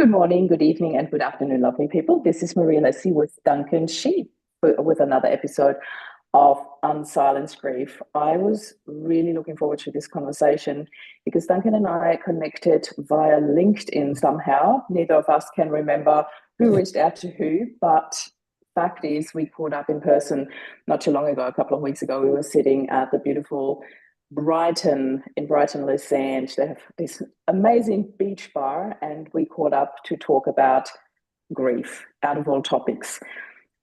Good morning, good evening, and good afternoon, lovely people. This is Maria Leslie with Duncan Schieb with another episode of Unsilence Grief. I was really looking forward to this conversation because Duncan and I connected via LinkedIn somehow. Neither of us can remember who reached out to who, but fact is we caught up in person not too long ago, a couple of weeks ago. We were sitting at the beautiful Brighton, Les Angeles. They have this amazing beach bar, and we caught up to talk about grief out of all topics.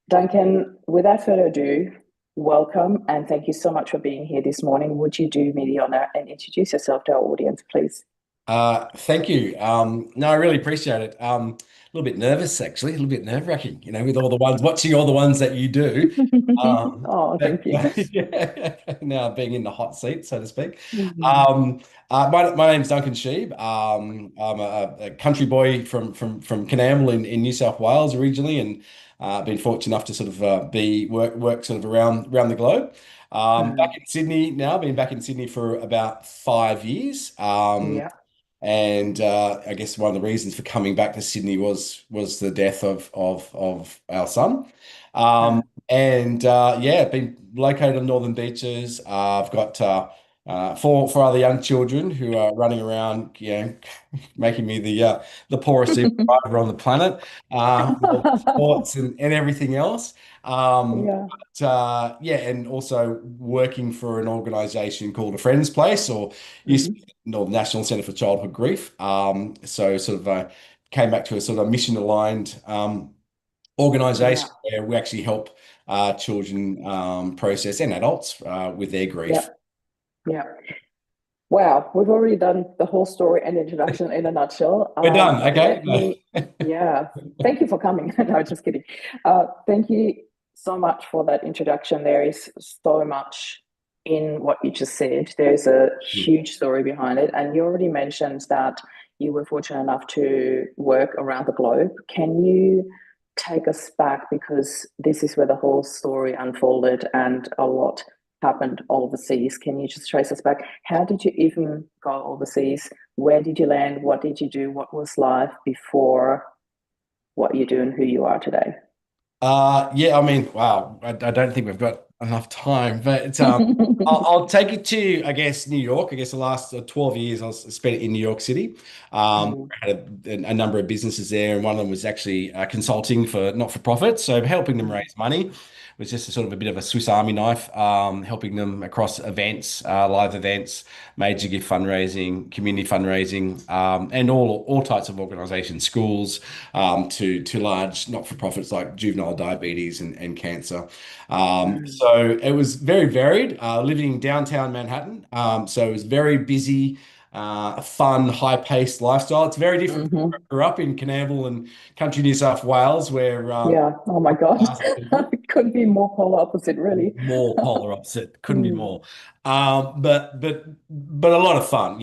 Duncan, without further ado, welcome and thank you so much for being here this morning. Would you do me the honor and introduce yourself to our audience, please? Thank you. No, I really appreciate it. A little bit nervous, actually, a little bit nerve-wracking, with all the ones watching all the ones that you do. Oh, thank you. Yeah, now being in the hot seat, so to speak. Mhm. My name's Duncan Schieb. I'm a country boy from Coonamble in New South Wales originally, and been fortunate enough to sort of be work sort of around the globe. Back in Sydney now, been back in Sydney for about 5 years. Yeah. And I guess one of the reasons for coming back to Sydney was the death of our son. And yeah, been located on Northern Beaches. I've got four other young children who are running around, making me the poorest survivor on the planet, with all the sports and everything else. Um, Yeah. yeah, and also working for an organisation called A Friend's Place, or used to Mhm. be the National Centre for Childhood Grief. So sort of came back to a sort of mission aligned Yeah. organisation where we actually help children process and adults with their Yeah. grief. Yeah. Wow, we've already done the whole story and introduction in a nutshell. We're done. Okay. Let me, yeah, thank you for coming. No, just kidding. Thank you so much for that introduction. There is so much in what you just said. There's a huge story behind it. And you already mentioned that you were fortunate enough to work around the globe. Can you take us back? Because this is where the whole story unfolded and a lot happened overseas. Can you just trace us back? How did you even go overseas? Where did you land? What did you do? What was life before what you do and who you are today? Yeah, I mean, wow, I don't think we've got enough time, but I'll take it to, I guess, New York. I guess the last 12 years spent in New York City. Mm, I had a number of businesses there, and one of them was actually consulting for not-for-profit, so helping them mm, raise money was just a sort of a bit of a Swiss Army knife, helping them across events, live events, major gift fundraising, community fundraising, and all types of organisations, schools, to large not-for-profits like juvenile diabetes and cancer. mm, So it was very varied, living in downtown Manhattan. So it was very busy, a fun, high-paced lifestyle. It's very different from where mhm. I grew up in Coonamble and country New South Wales, where Yeah. Oh my God. people, It couldn't be more polar opposite, really. more polar opposite, couldn't be Mm, more. But a lot of fun.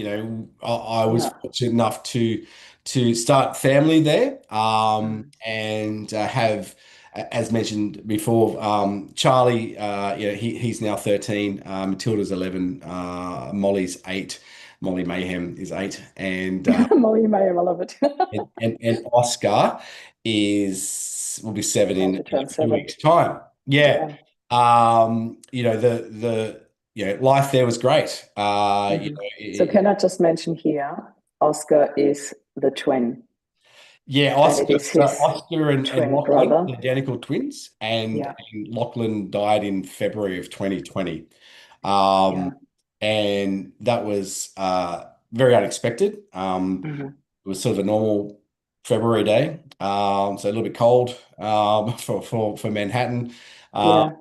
I was yeah. fortunate enough to start family there, Mm, and have, as mentioned before, Charlie. He's now 13. Matilda's 11. Molly's 8. Molly Mayhem is 8, Molly Mayhem, I love it. and Oscar is will be 7 About in to turn a few 7. weeks' time. Yeah. Yeah. The life there was great. Mhm. So can I just mention here, Oscar is the twin, Yeah, and it Oscar, is his Oscar and twin Lachlan, brother. the identical twins, Yeah. and Lachlan died in February of 2020. Yeah. Um, and that was very unexpected. Mhm. It was sort of a normal February day, so a little bit cold for Manhattan. Uh, Yeah.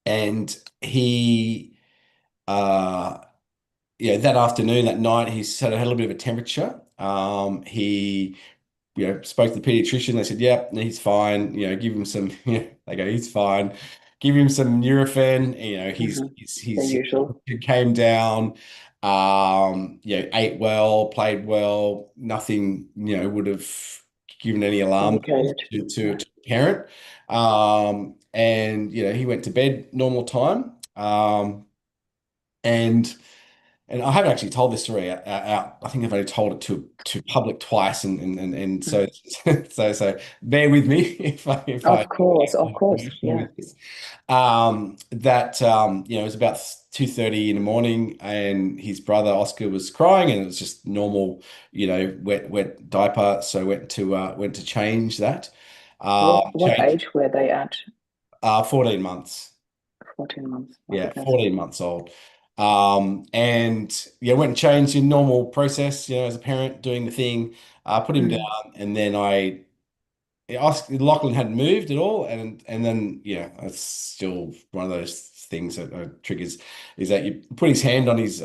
and he, uh, that afternoon, that night, he had a little bit of a temperature. He spoke to the pediatrician. They said, "Yep, he's fine. Give him some." They go, "He's fine." Give him some Nurofen. Mhm. The usual. He came down. Ate well, played well. Nothing, would have given any alarm bells Indicated. to Yeah. a parent. And he went to bed normal time. And and I haven't actually told this story out. I think I've only told it to public twice, and so Mm. so bear with me if I Of course. emotional Yeah. with this. That it was about 2:30 in the morning, and his brother Oscar was crying, and it was just normal, wet diaper. So went to change that. What Changed age were they at? 14 months. 14 months. My Yeah, goodness. 14 months old. And yeah, went and changed in normal process, as a parent doing the thing, put him down, Mm. and then I asked Lachlan hadn't moved at all, and then yeah, it's still one of those things that triggers is that you put his hand on his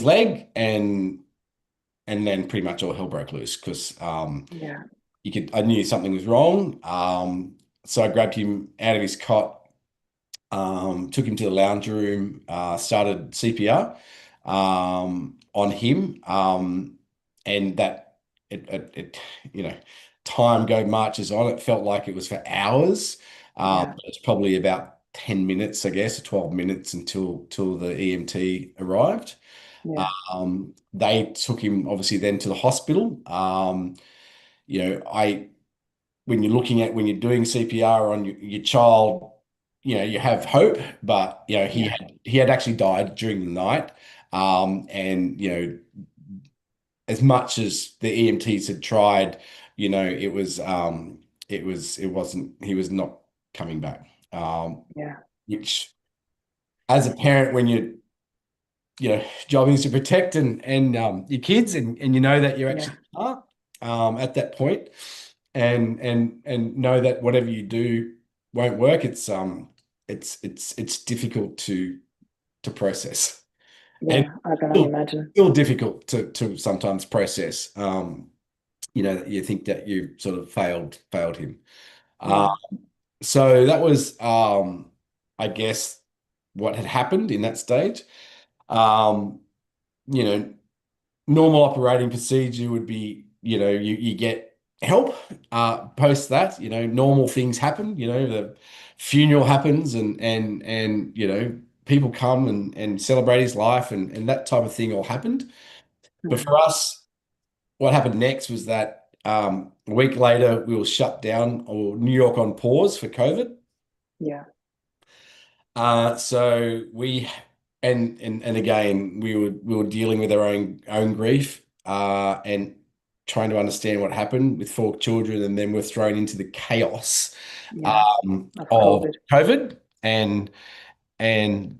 leg, and then pretty much all hell broke loose because Yeah. I knew something was wrong. So I grabbed him out of his cot, took him to the lounge room, started CPR on him, and that you know, time go marches on. It felt like it was for hours. Yeah. It's probably about 10 minutes, I guess, or 12 minutes till the EMT arrived. Yeah. They took him obviously then to the hospital. I when you're doing CPR on your child, you have hope, but Yeah. he had actually died during the night. And as much as the EMTs had tried, it wasn't he was not coming back. Yeah. Which as a parent, when job is to protect and your kids, and you know that you Yeah. actually are at that point, and know that whatever you do won't work. It's difficult to process, and Yeah. I can only still, imagine. still difficult to sometimes process. That you think that you sort of failed him. Uh, Yeah. so that was, I guess, what had happened in that stage. Um, you know, Normal operating procedure would be, you get help post that, normal things happen, the funeral happens, and people come and celebrate his life, and that type of thing all happened. But Mm. for us, what happened next was that a week later we were shut down, or New York on pause for COVID. Yeah. So and again we were dealing with our own grief, and trying to understand what happened with four children, and then we're thrown into the chaos Yeah. Of of COVID. COVID, and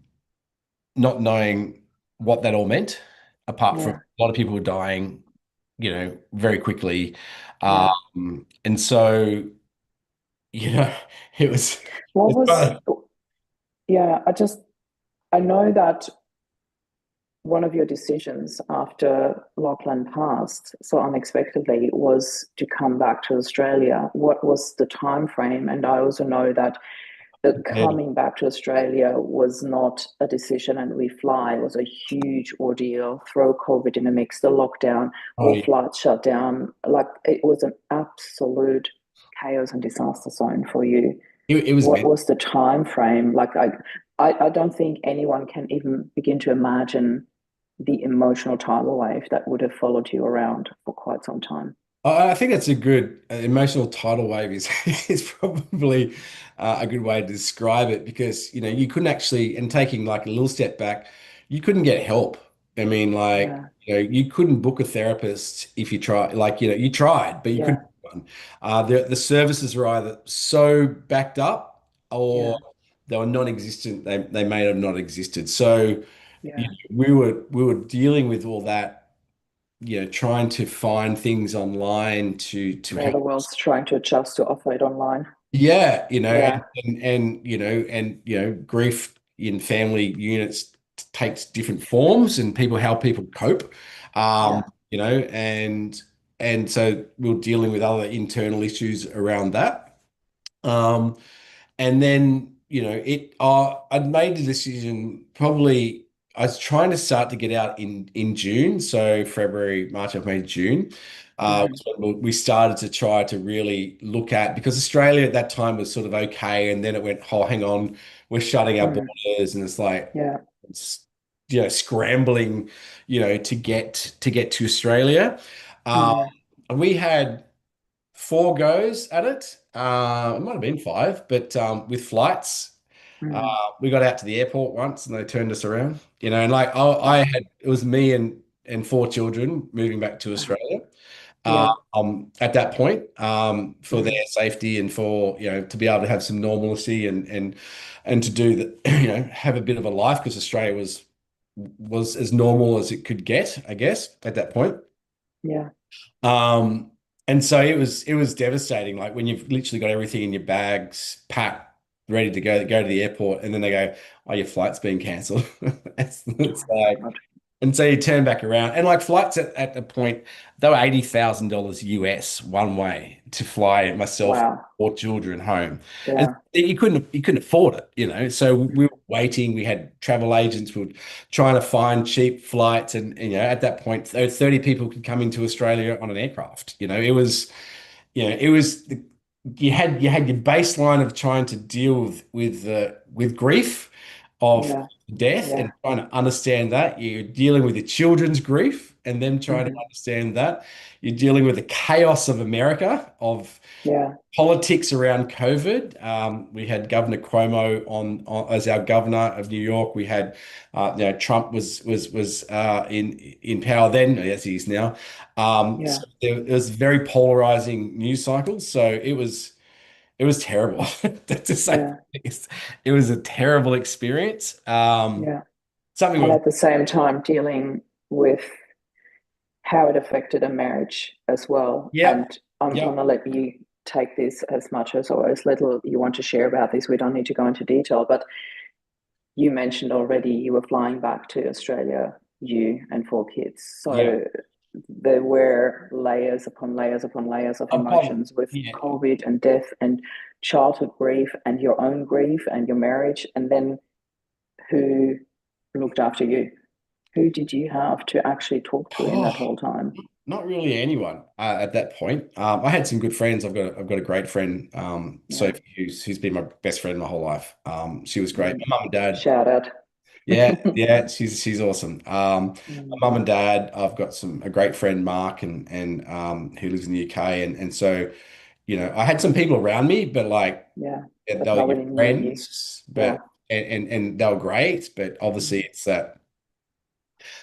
not knowing what that all meant, apart from Yeah. a lot of people were dying, very quickly. Yeah. And so, you know, it was What it's was, fun. yeah, I know that one of your decisions after Lachlan passed so unexpectedly was to come back to Australia. What was the time frame? And I also know that Yeah. coming back to Australia was not a decision and we fly. It was a huge ordeal. Throw COVID in the mix, the lockdown, Oh, all yeah. flights shut down. Like it was an absolute chaos and disaster zone for you. It was What meant. was the time frame? Like I don't think anyone can even begin to imagine the emotional tidal wave that would have followed you around for quite some time. I think that's a good emotional tidal wave is is probably a good way to describe it, because you couldn't actually, and taking like a little step back, you couldn't get help. I mean, like, Yeah, you couldn't book a therapist if you tried. Like, you tried, but you couldn't yeah, book one. The services were either so backed up, or yeah, they were non-existent. They may have not existed. So yeah. we were dealing with all that, trying to find things online to All help. the world's trying to adjust to offer it online. Yeah, Yeah, grief in family units takes different forms, and how people cope. yeah, And so we're dealing with other internal issues around that. Um, And then, I'd made the decision probably. I was trying to start to get out in June, so February, March, April, May, June. hmm, Was when we started to try to really look at, because Australia at that time was sort of okay, and then it went, oh, hang on, we're shutting our hmm, borders, and it's like, yeah, it's scrambling, to get to Australia. Um, Mm, we had four goes at it. It might have been five, but with flights. mm, We got out to the airport once and they turned us around, and like I wow. had, it was me and four children moving back to Australia. Yeah. At that point, for their Mm, safety and for, to be able to have some normalcy and to do that, have a bit of a life because Australia was as normal as it could get, I guess, at that point. yeah. Um, and so it was devastating. Like when you've literally got everything in your bags packed, ready to go to the airport, and then they go, "Oh, your flight's been cancelled." It's Oh my like, God. and so you turn back around, and like flights at the point, they were $80,000 US one way to fly myself Wow. or children home, and Yeah. you couldn't afford it. So we were waiting. We had travel agents. We were trying to find cheap flights, and at that point, 30 people could come into Australia on an aircraft. It was you had your baseline of trying to deal with grief of Yeah. death and Yeah. trying to understand that. You're dealing with your children's grief and them trying to Hmm. understand that. You're dealing with the chaos of America, of Yeah. politics around COVID. We had Governor Cuomo as our governor of New York. We had, Trump was in power then, as he is now. Yeah. So it was very polarizing news cycles. So it was terrible. To say the Yeah. least. It was a terrible experience. Yeah. Something And we've at the same time, dealing with how it affected a marriage as well. yeah, And I'm yeah, going to let you take this as much as or as little you want to share about this. We don't need to go into detail, but you mentioned already you were flying back to Australia, you and four kids. yeah. So there were layers upon layers upon layers of emotions with Yeah. COVID and death and childhood grief and your own grief and your marriage. And then who looked after you? Who did you have to actually talk to in that Oh, whole time? not really anyone at that point. I had some good friends. I've got a great friend, Yeah. Sophie, who's been my best friend my whole life. She was great. Mm. My mum and dad, Shout out. yeah, yeah, she's awesome. My Mm. mum and dad, I've got a great friend Mark and who lives in the UK, and so I had some people around me, but like Yeah. they But were your nobody knew you. friends, Yeah. but and they were great, but obviously Mm. it's that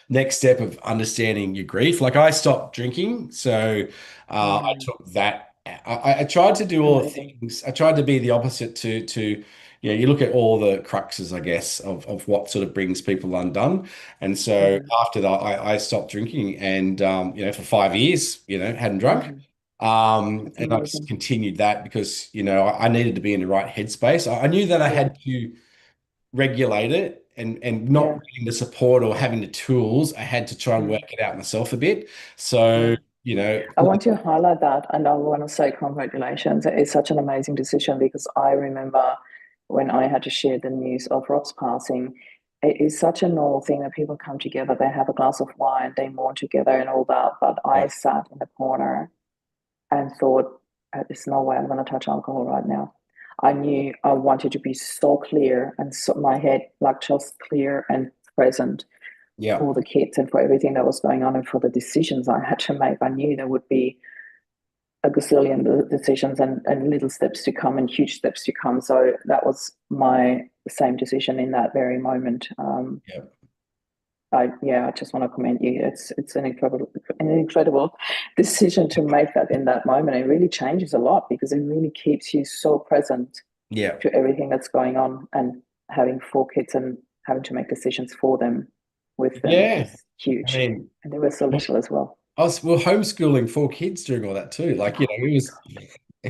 next step of understanding your grief. Like I stopped drinking, so I Mm. took that. I tried to do all the Amazing. things. I tried to be the opposite to you look at all the cruxes, I guess, of what sort of brings people undone. And so Mm-hmm. after that, I stopped drinking, and for 5 years, hadn't drunk. Mm-hmm. That's And I just amazing. continued that because I needed to be in the right headspace. I knew that I Yeah. had to regulate it and not Yeah. getting the support or having the tools, I had to try and Mm. work it out myself a bit. So, Yeah. I want to highlight that and I want to say congratulations. It's such an amazing decision because I remember when I had to share the news of Rob's passing, it is such a normal thing that people come together, they have a glass of wine, they mourn together and all that. But yeah, I sat in the corner and thought, there's no way I'm going to touch alcohol right now. I knew I wanted to be so clear and so my head like just clear and present yeah, for the kids and for everything that was going on and for the decisions I had to make. I knew there would be a gazillion decisions and little steps to come and huge steps to come. So that was my same decision in that very moment. yeah, I just want to commend you. It's an incredible decision to make that in that moment. It really changes a lot because it really keeps you so present yeah, to everything that's going on and having four kids and having to make decisions for them with them yeah. is I huge. mean, And they were so little as well. we were homeschooling four kids during all that too. Like, it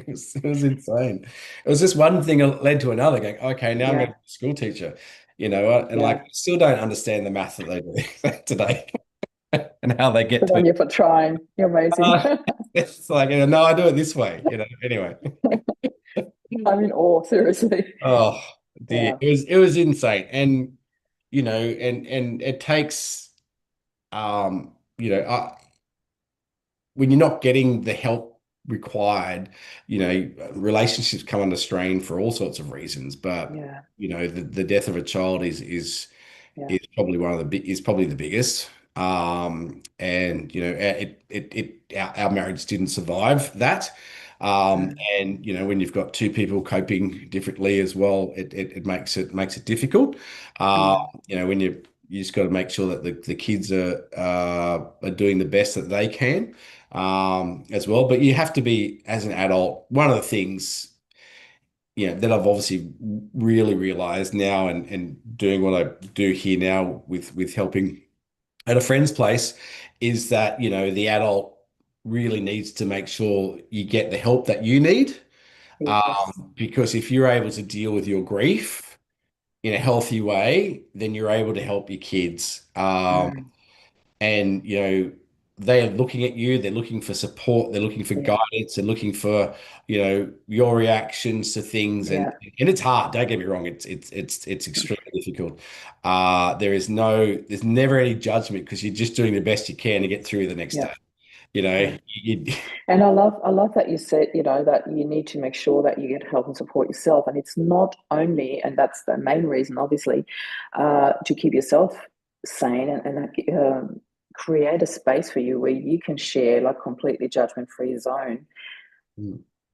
was insane. It was just one thing led to another, going, okay, now I'm going Yeah, to be a school teacher, and like yeah. still don't understand the math that they do today and how they get Good to on it. you for trying. You're amazing. It's like, no, I do it this way, anyway. I'm in awe, seriously. Oh dear, Yeah, it was insane, and and it takes um, you know, uh, when you're not getting the help required, relationships come under strain for all sorts of reasons. But yeah, the death of a child is Yeah. is probably is probably the biggest. And our marriage didn't survive that. Mm, And when you've got two people coping differently as well, it makes it difficult. Uh, mm, when you just got to make sure that the kids are doing the best that they can, as well. But you have to be, as an adult, one of the things that I've obviously really realized now, and doing what I do here now with helping at a friend's place, is that the adult really needs to make sure you get the help that you need. yes. Because if you're able to deal with your grief in a healthy way, then you're able to help your kids. Mm, And they're looking at you, they're looking for support, they're looking for yeah. guidance, they're looking for your reactions to things. and Yeah. and it's hard, don't get me wrong, it's extremely difficult. There's never any judgment, because you're just doing the best you can to get through the next Yeah. day. Yeah. You, And I love that you said, that you need to make sure that you get help and support yourself. And it's not only, and that's the main reason, obviously, to keep yourself sane and create a space for you where you can share like completely judgment-free zone.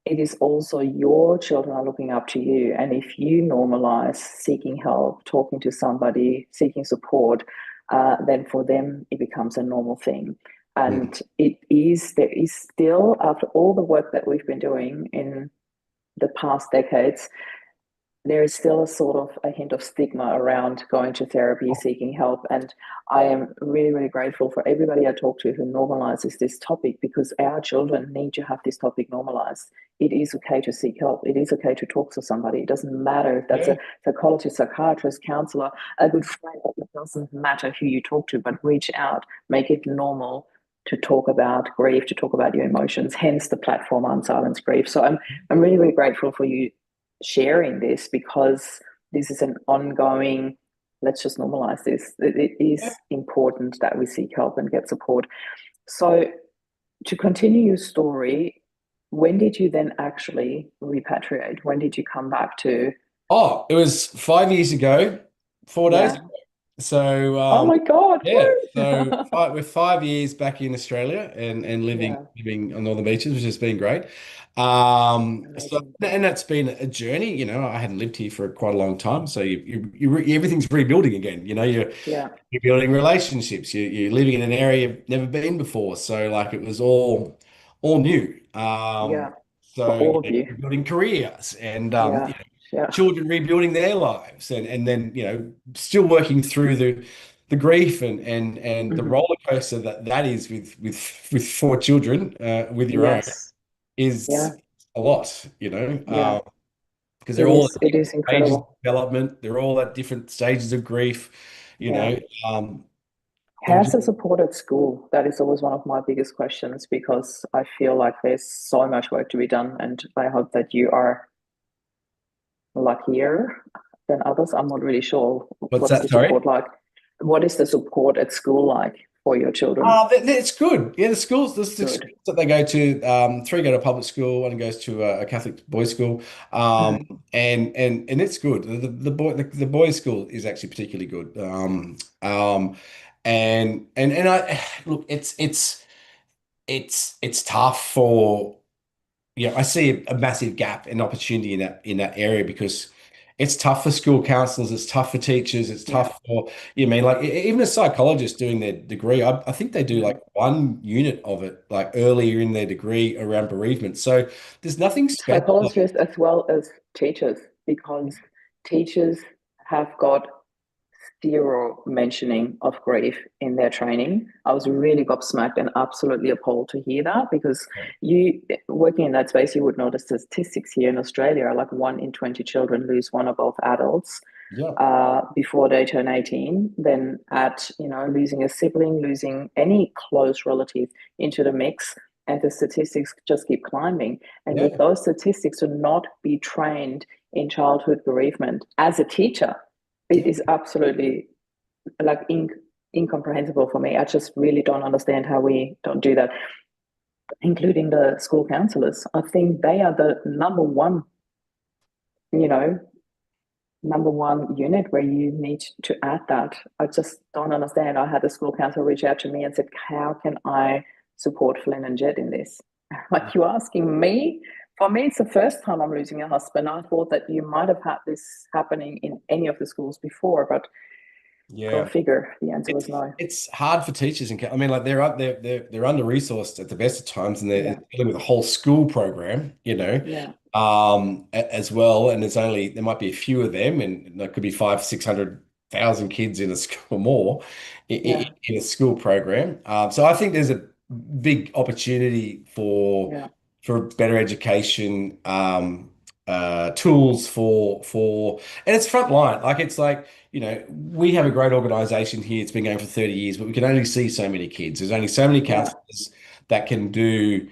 It is also your children are looking up to you. And if you normalize seeking help, talking to somebody, seeking support, then for them, it becomes a normal thing. And there is still, after all the work that we've been doing in the past decades, there is still a sort of a hint of stigma around going to therapy, seeking help. And I am really, really grateful for everybody I talk to who normalizes this topic, because our children need to have this topic normalized. It is okay to seek help. It is okay to talk to somebody. It doesn't matter if that's yeah, a psychologist, psychiatrist, counselor, a good friend. It doesn't matter who you talk to, but reach out, make it normal to talk about grief, to talk about your emotions, hence the platform Unsilence Grief. So I'm really, really grateful for you sharing this, because this is an ongoing, let's just normalize this. It yeah. is important that we seek help and get support. So, to continue your story, when did you then actually repatriate? When did you come back to? Oh, it was 5 years ago, 4 days. Yeah. So Oh my God. yeah, so Woo! we're 5 years back in Australia, and living Yeah. living on northern beaches, which has been great. So, Amazing. and that's been a journey. I hadn't lived here for quite a long time, so everything's rebuilding again. Yeah. You're building relationships. You're living in an area you've never been before, so like it was all new. Yeah. For So all of you. you're building careers, and Yeah. Yeah. children rebuilding their lives, and then still working through the grief and the Mhm. roller coaster that is with four children, with your own, Yes. Yeah. is a lot, Yeah. because they're all at It is different stages of incredible. development. They're all at different stages of grief, you Yeah. know. And How's the support at school? That is always one of my biggest questions, because I feel like there's so much work to be done, and I hope that you are luckier than others. I'm not really sure. what's What's that? the Sorry. support like? What is the support at school like for your children? It's good. Yeah, the schools Good. that they go to, three go to public school, one goes to a Catholic boys' school, Mm, and it's good. The boys' school is actually particularly good. And I look, it's tough for. I see a massive gap and opportunity in that area, because it's tough for school counselors, it's tough for teachers, it's yeah. tough for mean, like, even a psychologist doing their degree. I think they do Mm. like one unit of it like earlier in their degree around bereavement. So there's nothing special. Psychologists as well as teachers, because teachers have got zero mentioning of grief in their training. I was really gobsmacked and absolutely appalled to hear that, because you working in that space, you would notice the statistics here in Australia are like 1 in 20 children lose one or both adults Yeah, before they turn 18. Then losing a sibling, losing any close relative into the mix, and the statistics just keep climbing. And with yeah, those statistics, to not be trained in childhood bereavement as a teacher, it yeah. is absolutely like incomprehensible for me. I just really don't understand how we don't do that, including the school counselors. I think they are the number one, you know, number one unit where you need to add that. I just don't understand. I had the school council reach out to me and said, how can I support Flynn and Jed in this? Like, you're asking me? For me, it's the first time I'm losing a husband. I thought that you might have had this happening in any of the schools before, but go Yeah. figure. The answer was It's no. it's hard for teachers and I mean, like they're under resourced at the best of times, and they're Yeah, dealing with a whole school program, yeah, as well. And there might be a few of them, and there could be 500, 600,000 kids in a school or more yeah, in a school program. So I think there's a big opportunity yeah, for better education, tools and it's frontline. Like it's like, we have a great organization here. It's been going for 30 years, but we can only see so many kids. There's only so many yeah, counselors that can do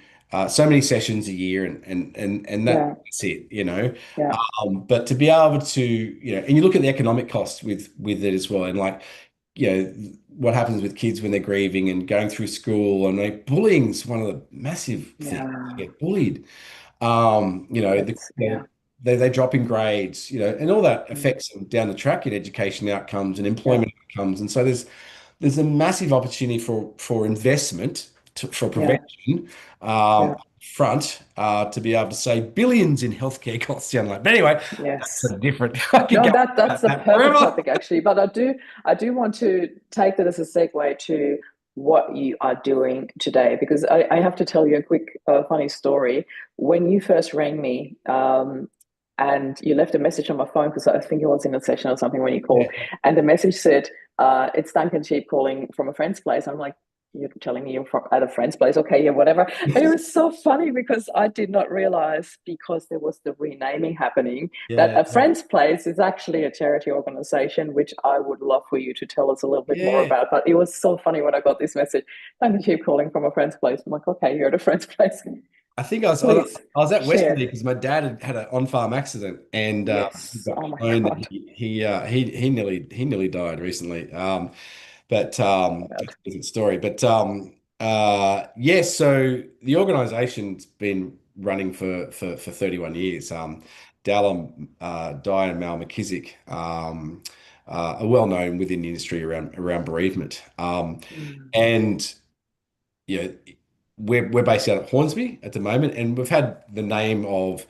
so many sessions a year, and yeah, that's it. yeah, But to be able to, and you look at the economic costs with it as well, and like, what happens with kids when they're grieving and going through school, and like bullying's one of the massive things. yeah. They get bullied. It's yeah, They drop in grades, and all that mm, affects them down the track in education outcomes and yeah, employment outcomes. And so there's a massive opportunity for investment for yeah, prevention yeah. front to be able to save billions in healthcare costs down the line. But anyway, that's Yes. a different. I could No, go that's about a that perfect forever. topic actually. But I do want to take that as a segue to what you are doing today, because I have to tell you a quick funny story. When you first rang me, and you left a message on my phone, because I think it was in a session or something when you Yeah, called, and the message said, "It's Duncan Schieb calling from a friend's place." I'm like, "You're telling me you're from at a friend's place? Okay, yeah, whatever." But it was so funny because I did not realize, because there was the renaming happening, that yeah, a friend's place is actually a charity organization, which I would love for you to tell us a little bit more yeah. about. But it was so funny when I got this message. Thank you for calling from a friend's place. I'm like, okay, you're at a friend's place. I think I Please was at Westmead share. because my dad had an on-farm accident, and he Yes. got Oh my cloned, and God. he nearly died recently. But God. that's a different story. But yes, so the organisation's been running for 31 years. Dallin, Di and Mal McKissick are well known within the industry around bereavement. Mm. And yeah, we're based out of Hornsby at the moment, and we've had the name of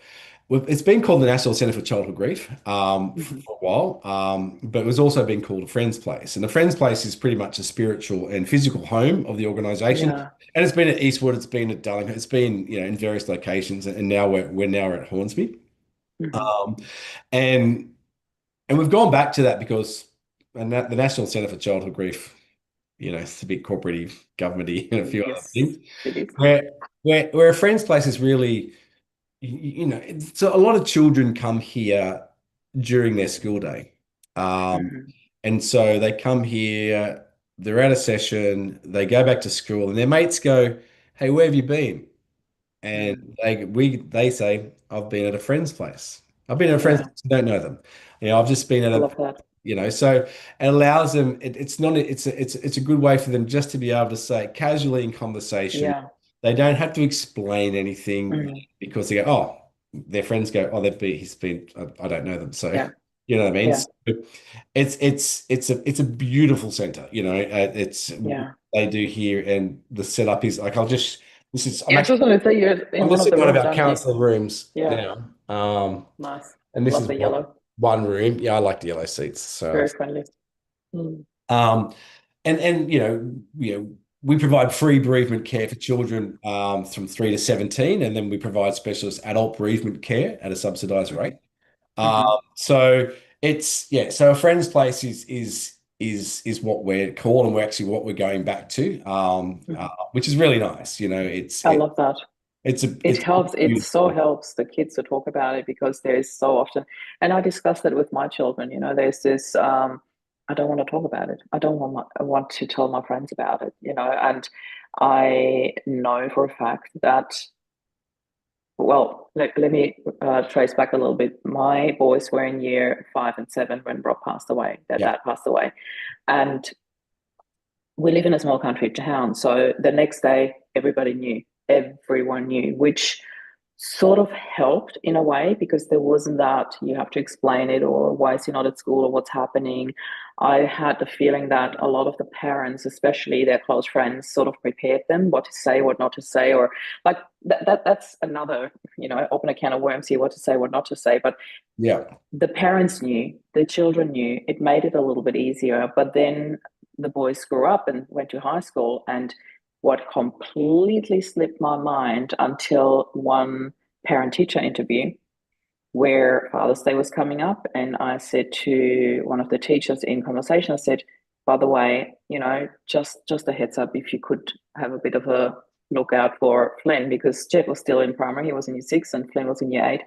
it's been called the National Centre for Childhood Grief Mhm. for a while, but it was also been called a Friends Place, and the Friends Place is pretty much a spiritual and physical home of the organisation. Yeah. And it's been at Eastwood, it's been at Darlinghurst, it's been in various locations, and now we're now at Hornsby, Mhm. um, and and we've gone back to that because the National Centre for Childhood Grief, it's a bit corporate governmenty and a few other Yes, things. it is. Where a friend's place is really, so a lot of children come here during their school day. Mhm. And so they come here, they're at a session, they go back to school, and their mates go, "Hey, where have you been?" And Mm. they say, "I've been at a friend's place. I've been at a friend's Yeah. place. I don't know them. I've just been at Love that. so it allows them, it's not, it's a good way for them just to be able to say casually in conversation. Yeah. They don't have to explain anything Mm. because they go, oh, their friends go, oh, he's been, I don't know them. So, Yeah. you know what I mean? Yeah. So it's a beautiful center, it's, Yeah. they do here. And the setup is like, I'm Yeah. I actually, just want to say you're in I'm one just of in the one of rooms, our aren't you? counselor rooms Yeah. now. Nice. And this Love is the yellow. one room. Yeah, I like the yellow seats. So, Very friendly. Mm. um, and we provide free bereavement care for children from 3 to 17, and then we provide specialist adult bereavement care at a subsidised rate. Mhm. Mhm. So so a friend's place is what we're called, and we're actually what we're going back to, Mhm. which is really nice. It's I love that. It it's helps. It so beautiful. helps the kids to talk about it, because there's so often, and I discuss that with my children. There's this. I don't want to talk about it. I want to tell my friends about it. And I know for a fact that. Well, let me trace back a little bit. My boys were in year 5 and 7 when Rob passed away. Their Yeah, dad passed away, and we live in a small country town. So the next day, everybody knew. Everyone knew, which sort of helped in a way because there wasn't that you have to explain it or why is he not at school or what's happening. I had the feeling that a lot of the parents, especially their close friends, sort of prepared them what to say, what not to say, or like that's another, open a can of worms here, what to say, what not to say. But Yeah. the parents knew, the children knew, it made it a little bit easier. But then the boys grew up and went to high school, and what completely slipped my mind until one parent teacher interview where Father's Day was coming up, and I said to one of the teachers in conversation, I said, by the way, just a heads up, if you could have a bit of a look out for Flynn, because Jet was still in primary, he was in year six, and Flynn was in year eight.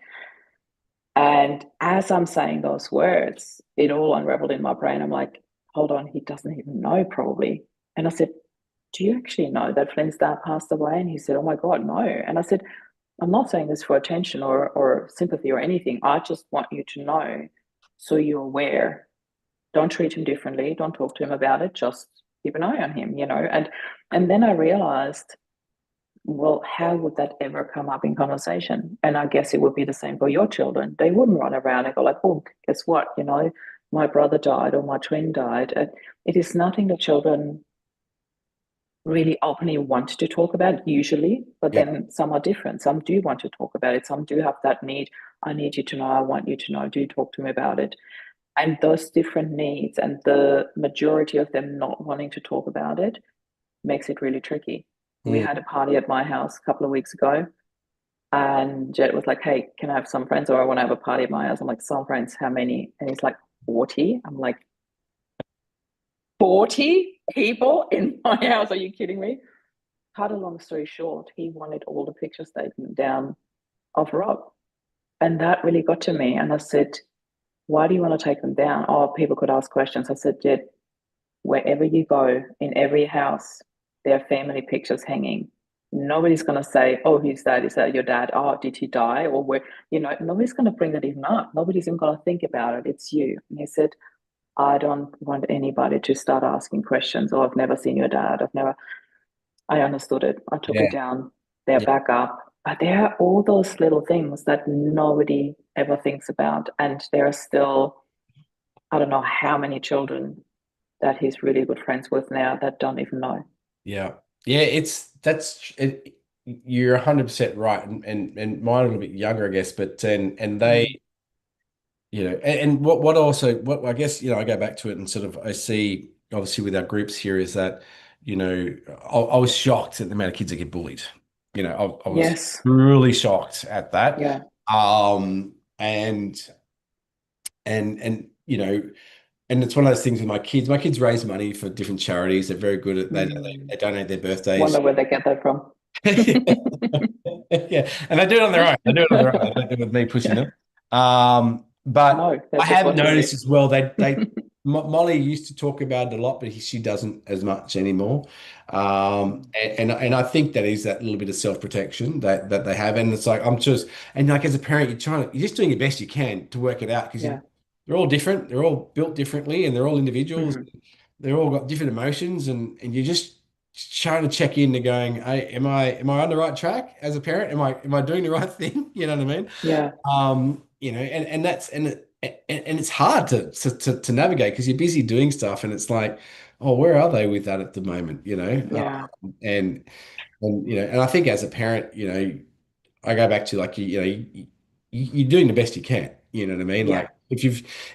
And as I'm saying those words, it all unraveled in my brain. I'm like, hold on, he doesn't even know probably. And I said, do you actually know that Flynn's dad passed away? And he said, oh my God, no. And I said, I'm not saying this for attention or sympathy or anything. I just want you to know so you're aware. Don't treat him differently. Don't talk to him about it. Just keep an eye on him. And then I realized, well, how would that ever come up in conversation? And I guess it would be the same for your children. They wouldn't run around and go like, oh, guess what? My brother died or my twin died. It is nothing that children really openly want to talk about usually, but Yeah. then some are different. Some do want to talk about it. Some do have that need. I need you to know. I want you to know. Do talk to me about it. And those different needs and the majority of them not wanting to talk about it makes it really tricky. We Mm. had a party at my house a couple of weeks ago, and Jet was like, hey, can I have some friends? Or I want to have a party at my house. I'm like, some friends, how many? And he's like, 40. I'm like, 40 people in my house? Are you kidding me? Cut a long story short, he wanted all the pictures taken down of Rob. And that really got to me. And I said, why do you want to take them down? Oh, people could ask questions. I said, Jet, wherever you go, in every house, there are family pictures hanging. Nobody's going to say, oh, who's that? Is that your dad? Oh, did he die? Or nobody's going to bring that even up. Nobody's even going to think about it. It's you. And he said, I don't want anybody to start asking questions. Oh, I've never seen your dad. I understood it. I took Yeah. it down. They're Yeah. back up. But there are all those little things that nobody ever thinks about. And there are still, I don't know how many children that he's really good friends with now that don't even know. Yeah. Yeah. You're 100% right. And mine a little bit younger, I guess, but, and they, Mm. and what also, what I guess, I go back to it and sort of, I see obviously with our groups here is that, I was shocked at the amount of kids that get bullied. I was Yes. really shocked at that. Yeah. And, and it's one of those things with my kids. My kids raise money for different charities. They're very good at Mm. they donate their birthdays. Wonder where they get that from. Yeah, and they do it on their own. They do it on their own. They don't do it with me pushing them. But No, they're I just have watching you. noticed as well. Molly used to talk about it a lot, but she doesn't as much anymore. Mm. And I think that is that little bit of self-protection that they have. And it's like and like as a parent, you're just doing your best you can to work it out because Yeah. they're all different. They're all built differently, and they're all individuals. Mm. They're all got different emotions, and you're just trying to check in to going, hey, am I on the right track as a parent? Am I doing the right thing? You know what I mean? Yeah. And that's and it's hard to navigate because you're busy doing stuff, and it's like, oh, where are they with that at the moment? Yeah. And and I think as a parent, I go back to like you're doing the best you can. You know what I mean? Yeah. Like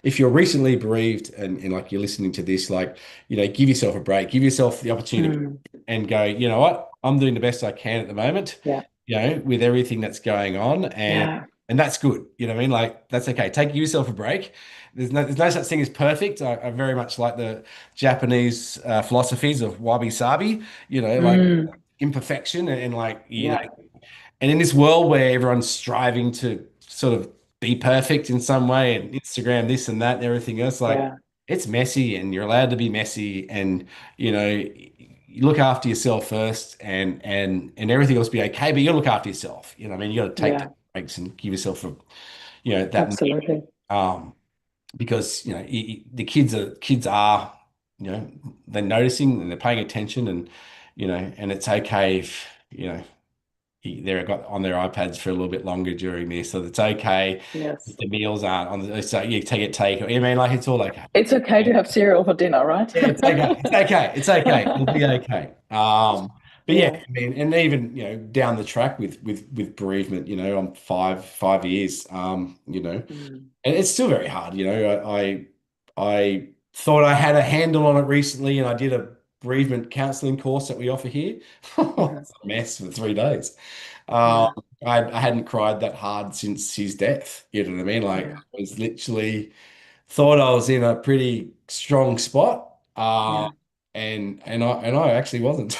if you're recently bereaved and like you're listening to this, like give yourself a break, give yourself the opportunity Mm. and go, you know what? I'm doing the best I can at the moment, Yeah. with everything that's going on, Yeah. and that's good. You know what I mean? Like that's okay. Take yourself a break. There's no such thing as perfect. I very much like the Japanese philosophies of wabi sabi. Like Mm. imperfection and like Yeah. and in this world where everyone's striving to sort of be perfect in some way and Instagram this and that and everything else, like Yeah. it's messy and you're allowed to be messy and you look after yourself first and everything else be okay, but you gotta look after yourself. You know what I mean? You gotta take Yeah. breaks and give yourself that Absolutely. um because the kids are they're noticing and they're paying attention and and it's okay if they're got on their iPads for a little bit longer during this, so it's okay if Yes. the meals aren't on the, so you take. I mean, like it's all okay. It's okay to have cereal for dinner, right? Yeah, it's okay. It's okay. It's okay. It'll be okay. But yeah, Yeah. I mean, and even down the track with bereavement, I'm five years, Mm. and it's still very hard. I thought I had a handle on it recently, and I did a bereavement counselling course that we offer here. Mhm. It's a mess for 3 days. Um, Yeah. I hadn't cried that hard since his death. You know what I mean? Like Yeah. I was literally thought I was in a pretty strong spot, Yeah. and I actually wasn't.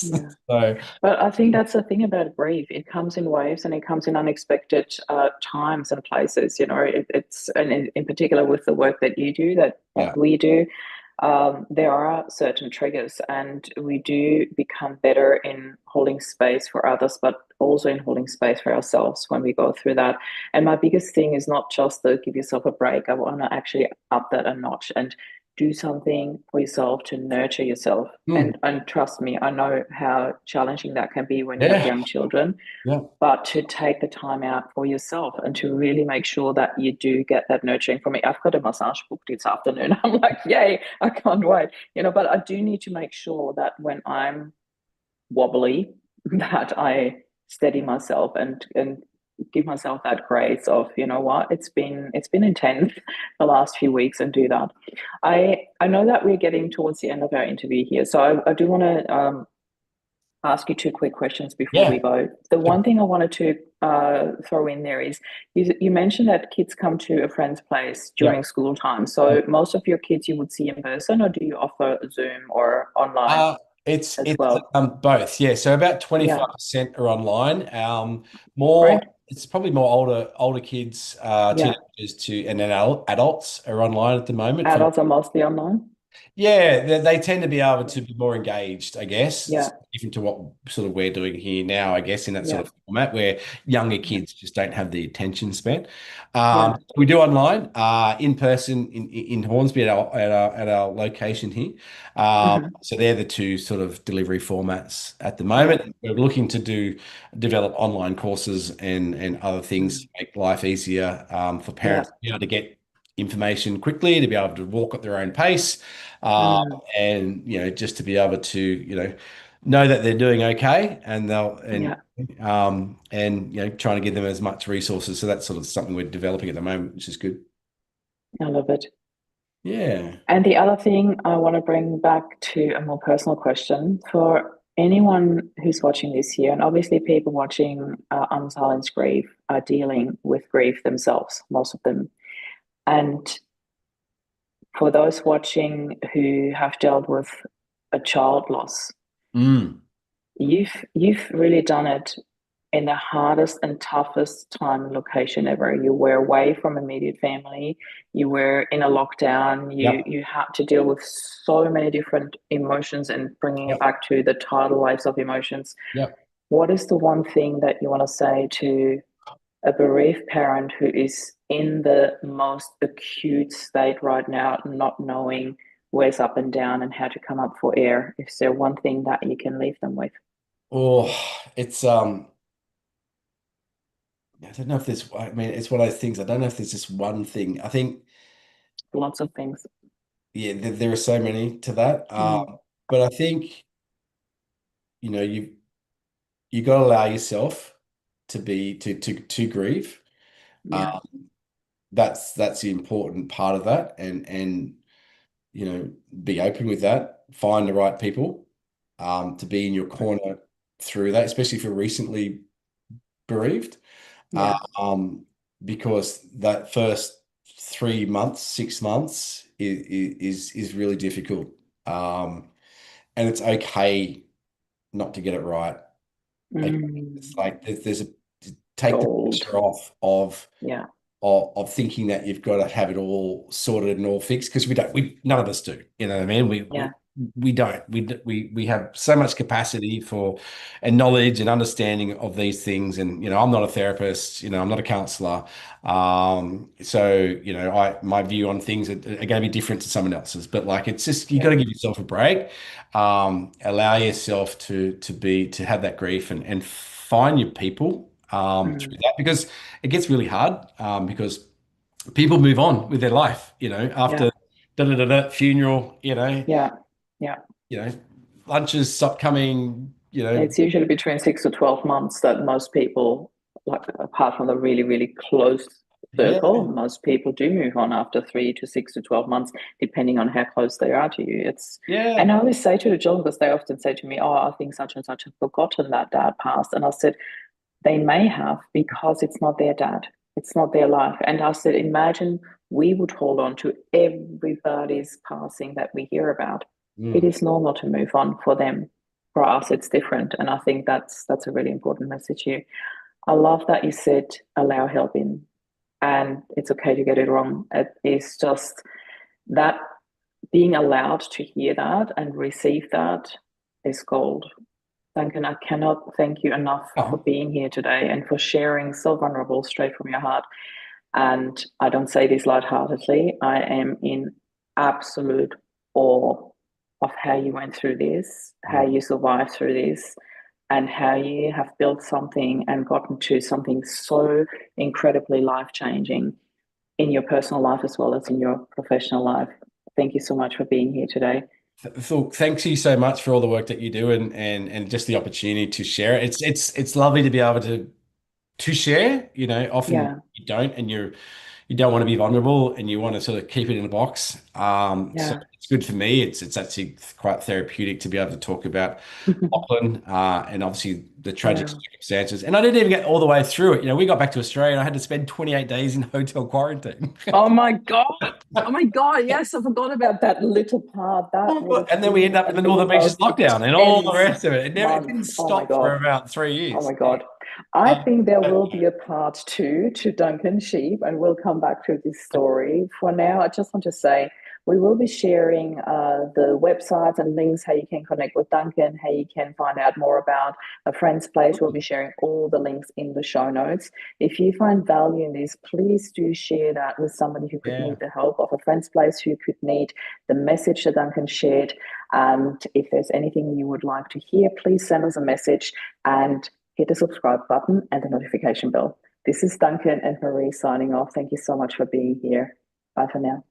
Yeah. So But I think that's the thing about grief. It comes in waves and it comes in unexpected times and places. It's and in particular with the work that you do, that yeah, we do, there are certain triggers, and we do become better in holding space for others, but also in holding space for ourselves when we go through that. And my biggest thing is not just to give yourself a break. I want to actually up that a notch and do something for yourself to nurture yourself. Hmm. And trust me, I know how challenging that can be when you have Yeah, young children, yeah, but to take the time out for yourself and to really make sure that you do get that nurturing from me. I've got a massage booked this afternoon. I'm like, yay, I can't wait. But I do need to make sure that when I'm wobbly, that I steady myself and give myself that grace of, what, it's been intense the last few weeks, and do that. I know that we're getting towards the end of our interview here, so I do want to ask you two quick questions before we yeah. go. The one thing I wanted to throw in there is you mentioned that kids come to a friend's place Yeah. during school time. So most of your kids you would see in person, or do you offer Zoom or online Uh, it's as it's well? both. Yeah. So about Yeah, 25% are online. great. It's probably more older kids, Yeah, teenagers and then adults are online at the moment for. adults are mostly online. Yeah, they tend to be able Yeah, to be more engaged, I guess. It's yeah, different to what sort of we're doing here now, I guess, in that sort yeah, of format where younger yeah, kids just don't have the attention span. yeah. We do online, in person in Hornsby at our location here. Hmm. So they're the two sort of delivery formats at the Yeah. moment. We're looking to develop online courses and other things to Mm. make life easier, for Yeah. parents to be able to get information quickly, to be able to walk at their own pace, um, Mm. and just to be able to know that they're doing okay, and they'll Yeah. and trying to give them as much resources. So that's sort of something we're developing at the moment, which is good. I love it. Yeah, And the other thing I want to bring back to a more personal question for anyone who's watching this here, and obviously people watching Unsilence Grief are dealing with grief themselves, most of them. And for those watching who have dealt with a child loss, mm, you've really done it in the hardest and toughest time and location ever. You were away from immediate family. You were in a lockdown. You yep, you had to deal with so many different emotions and bringing it yep, back to the tidal waves of emotions. yep. What is the one thing that you want to say to a bereaved parent who is in the most acute state right now, not knowing where's up and down and how to come up for air? Is there one thing that you can leave them with? Oh, it's I don't know if there's. I mean, it's one of those things. I don't know if there's just one thing. I think, Lots of things. yeah, there are so many to that. Mm, But I think you got to allow yourself to grieve. yeah, Uh, that's the important part of that, and you know be open with that. Find the right people, to be in your corner through that, especially if you're recently bereaved. Uh, yeah, um, because that first 3 months, 6 months is really difficult. And it's okay not to get it right. Like, it's mm, like there's a take the gold. pressure off of Yeah, thinking that you've got to have it all sorted and all fixed, because we don't. We none of us do. You know what I mean? We yeah, we don't. We have so much capacity for and knowledge and understanding of these things. And I'm not a therapist. I'm not a counselor. So I my view on things are going to be different to someone else's. But like, it's just you got to give yourself a break. Allow yourself to have that grief and find your people through Mm. that, because it gets really hard, because people move on with their life, Yeah, after funeral, yeah, yeah. you know, lunches stop coming, It's usually between 6 to 12 months that most people, like apart from the really, really close circle, yeah, most people do move on after 3 to 6 to 12 months, depending on how close they are to you. And yeah. I always say to the children, because they often say to me, "Oh, I think such and such have forgotten that dad passed," and I said, they may have because it's not their dad, it's not their life. And I said, imagine we would hold on to everybody's passing that we hear about. It Mm. is normal to move on for them. For us, it's different. And I think that's a really important message here. I love that you said allow help in, and it's okay to get it wrong. It is just that being allowed to hear that and receive that is gold. Duncan, I cannot thank you enough for Oh, being here today and for sharing so vulnerable straight from your heart. And I don't say this lightheartedly. I am in absolute awe of how you went through this, how mm. you survived through this, and how you have built something and gotten to something so incredibly life changing in your personal life as well as in your professional life. Thank you so much for being here today. Phil, thanks you so much for all the work that you do, and just the opportunity to share it. It's lovely to be able to share. Often Yeah, you don't, and you don't want to be vulnerable, and you want to sort of keep it in a box. So yeah. it's good for me. It's actually quite therapeutic to be able to talk about Lachlan, and obviously the tragic Yeah. circumstances. And I didn't even get all the way through it. We got back to Australia and I had to spend 28 days in hotel quarantine. Oh my God. Oh my God. Yes, I forgot about that little part. That would have And then we end been up in the the Northern Beaches most lockdown and all the intense rest of it. It month. didn't Oh my stop for God. about three Oh my years. God. I think there But will be a part two to Duncan Sheep, and we'll come back to this story. For now, I just want to say we will be sharing the websites and links how you can connect with Duncan, how you can find out more about a friend's place. We'll be sharing all the links in the show notes. If you find value in this, please do share that with somebody who could yeah, need the help of a friend's place, who could need the message that Duncan shared. And if there's anything you would like to hear, please send us a message and hit the subscribe button and the notification bell. This is Duncan and Marie signing off. Thank you so much for being here. Bye for now.